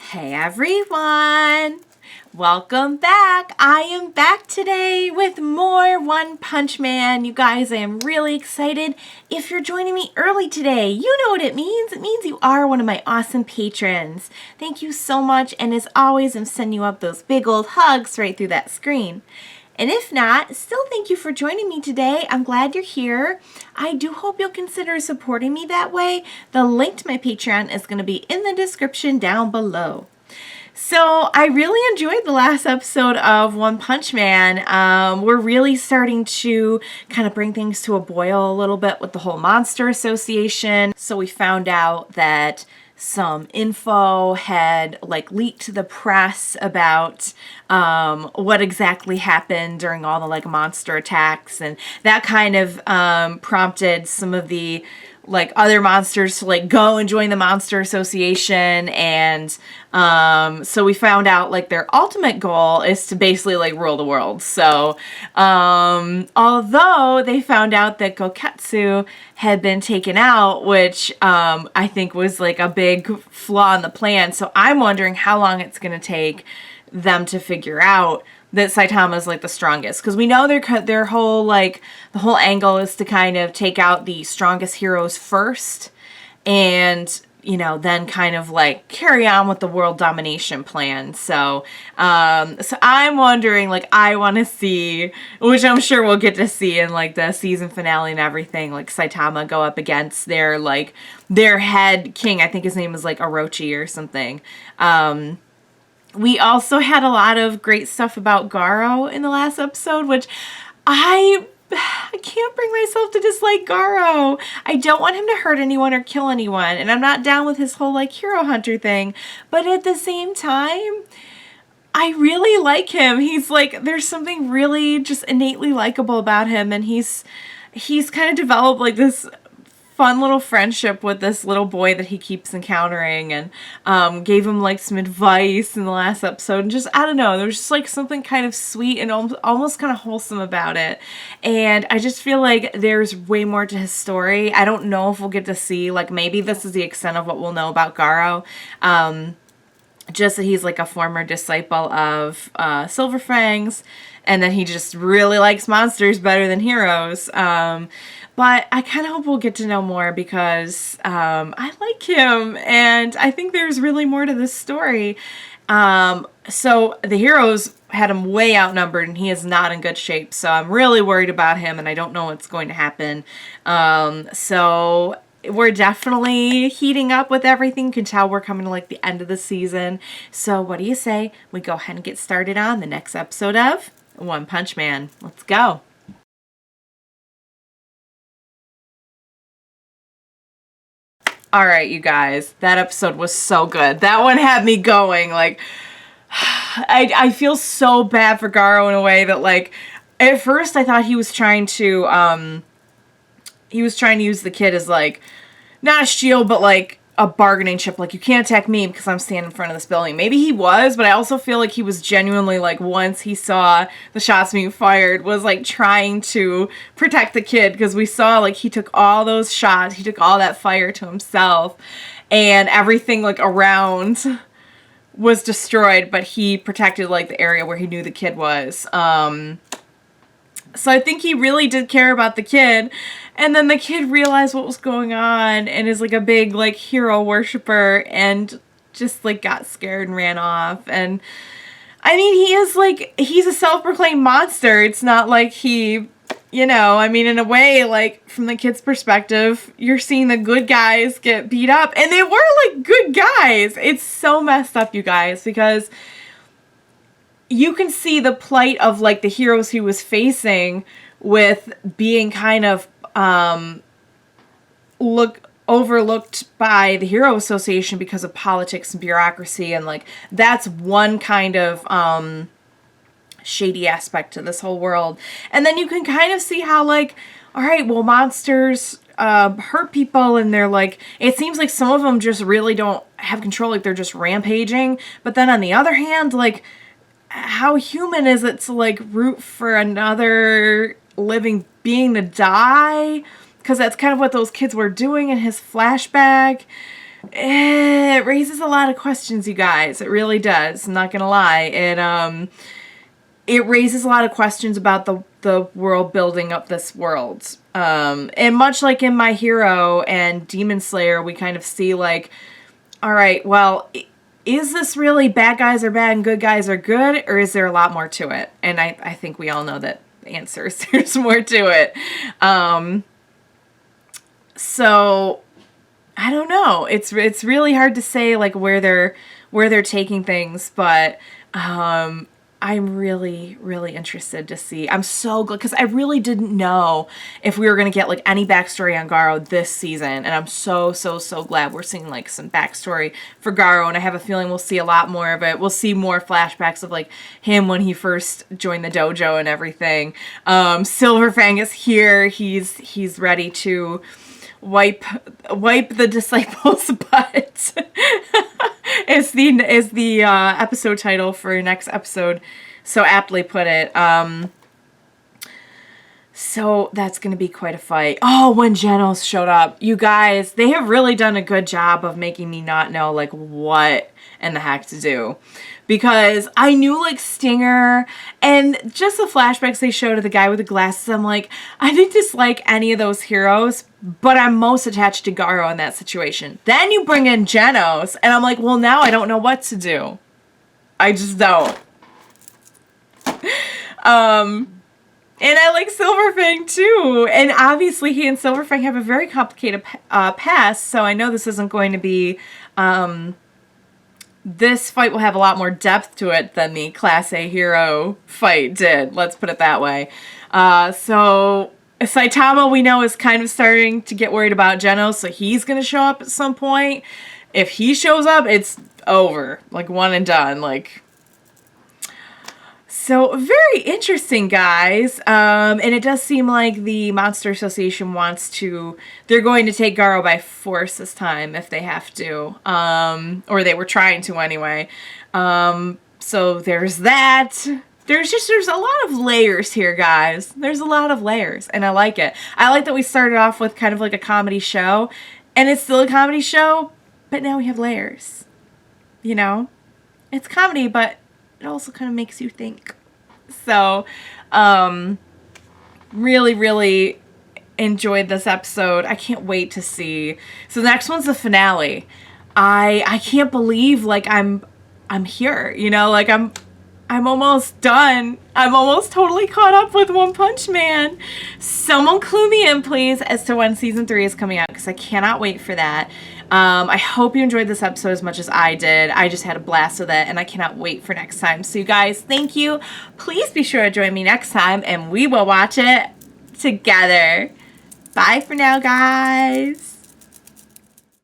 Hey everyone! Welcome back! I am back today with more One Punch Man. You guys, I am really excited. If you're joining me early today, you know what it means. It means you are one of my awesome patrons. Thank you so much, and as always, I'm sending you up those big old hugs right through that screen. And if not, still thank you for joining me today. I'm glad you're here. I do hope you'll consider supporting me that way. The link to my Patreon is going to be in the description down below. So I really enjoyed the last episode of One Punch Man. We're really starting to kind of bring things to a boil a little bit with the whole Monster Association. So we found out that some info had leaked to the press about what exactly happened during all the monster attacks, and that kind of prompted some of the other monsters to go and join the Monster Association. And so we found out their ultimate goal is to basically rule the world. So although they found out that Goketsu had been taken out, which I think was a big flaw in the plan. So I'm wondering how long it's going to take them to figure out that Saitama is the strongest, because we know their whole the whole angle is to kind of take out the strongest heroes first, and then kind of carry on with the world domination plan. So so I'm wondering, I want to see, which I'm sure we'll get to see in the season finale and everything, Saitama go up against their head king. I think his name is Orochi or something. We also had a lot of great stuff about Garou in the last episode, which I can't bring myself to dislike Garou. I don't want him to hurt anyone or kill anyone, and I'm not down with his whole hero hunter thing, but at the same time, I really like him. He's there's something really just innately likable about him, and he's kind of developed this fun little friendship with this little boy that he keeps encountering, and gave him some advice in the last episode, and just, I don't know, there's just something kind of sweet and almost kind of wholesome about it. And I just feel there's way more to his story. I don't know if we'll get to see, maybe this is the extent of what we'll know about Garou. Just that he's a former disciple of Silver Fangs, and that he just really likes monsters better than heroes. But I kind of hope we'll get to know more, because I like him, and I think there's really more to this story. So the heroes had him way outnumbered, and he is not in good shape. So I'm really worried about him, and I don't know what's going to happen. So we're definitely heating up with everything. You can tell we're coming to the end of the season. So what do you say we go ahead and get started on the next episode of One Punch Man? Let's go. All right, you guys, that episode was so good. That one had me going. I feel so bad for Garou in a way that at first I thought he was trying to use the kid as not a shield, but a bargaining chip. You can't attack me because I'm standing in front of this building. Maybe he was, but I also feel he was genuinely once he saw the shots being fired, was trying to protect the kid, because we saw he took all those shots, he took all that fire to himself, and everything around was destroyed, but he protected the area where he knew the kid was. So I think he really did care about the kid, and then the kid realized what was going on and is a big hero worshiper, and just got scared and ran off. And I mean, he is he's a self-proclaimed monster. It's not he, I mean, in a way, from the kid's perspective, you're seeing the good guys get beat up, and they were good guys. It's so messed up, you guys, because you can see the plight of the heroes he was facing, with being kind of overlooked by the Hero Association because of politics and bureaucracy, and that's one kind of shady aspect to this whole world. And then you can kind of see how all right, well, monsters hurt people, and they're it seems some of them just really don't have control, they're just rampaging. But then on the other hand, how human is it to root for another living being to die? Because that's kind of what those kids were doing in his flashback. it raises a lot of questions, you guys. It really does. I'm not gonna lie. It raises a lot of questions about the world building up this world. And much like in My Hero and Demon Slayer, we kind of see like, all right, well, is this really bad guys are bad and good guys are good, or is there a lot more to it? And I think we all know that the answer is there's more to it. So I don't know. It's really hard to say like where they're taking things, but I'm really, really interested to see. I'm so glad, because I really didn't know if we were going to get like any backstory on Garou this season, and I'm so glad we're seeing like some backstory for Garou, and I have a feeling we'll see a lot more of it. We'll see more flashbacks of like him when he first joined the dojo and everything. Silverfang is here. He's ready to wipe the disciples' butt. is the episode title for next episode so aptly put it. So that's going to be quite a fight. Oh, when Genos showed up, you guys, they have really done a good job of making me not know like what in the heck to do. Because I knew like Stinger and just the flashbacks they showed of the guy with the glasses, I'm like, I didn't dislike any of those heroes, but I'm most attached to Garou in that situation. Then you bring in Genos, and I'm like, well, now I don't know what to do. I just don't. And I like Silverfang too. And obviously he and Silverfang have a very complicated past, so I know this isn't going to be... this fight will have a lot more depth to it than the Class A hero fight did. Let's put it that way. So Saitama, we know, is kind of starting to get worried about Genos, so he's going to show up at some point. If he shows up, it's over. Like, one and done. Like... So, very interesting, guys. And it does seem like the Monster Association they're going to take Garou by force this time if they have to. Or they were trying to anyway. So there's that. There's a lot of layers here, guys. There's a lot of layers, and I like it. I like that we started off with kind of like a comedy show, and it's still a comedy show, but now we have layers. You know? It's comedy, but it also kind of makes you think. So, really, really enjoyed this episode. I can't wait to see. So the next one's the finale. I can't believe like I'm here, you know, like I'm almost done. I'm almost totally caught up with One Punch Man. Someone clue me in, please, as to when season 3 is coming out, because I cannot wait for that. I hope you enjoyed this episode as much as I did. I just had a blast with it, and I cannot wait for next time. So you guys, thank you. Please be sure to join me next time, and we will watch it together. Bye for now, guys.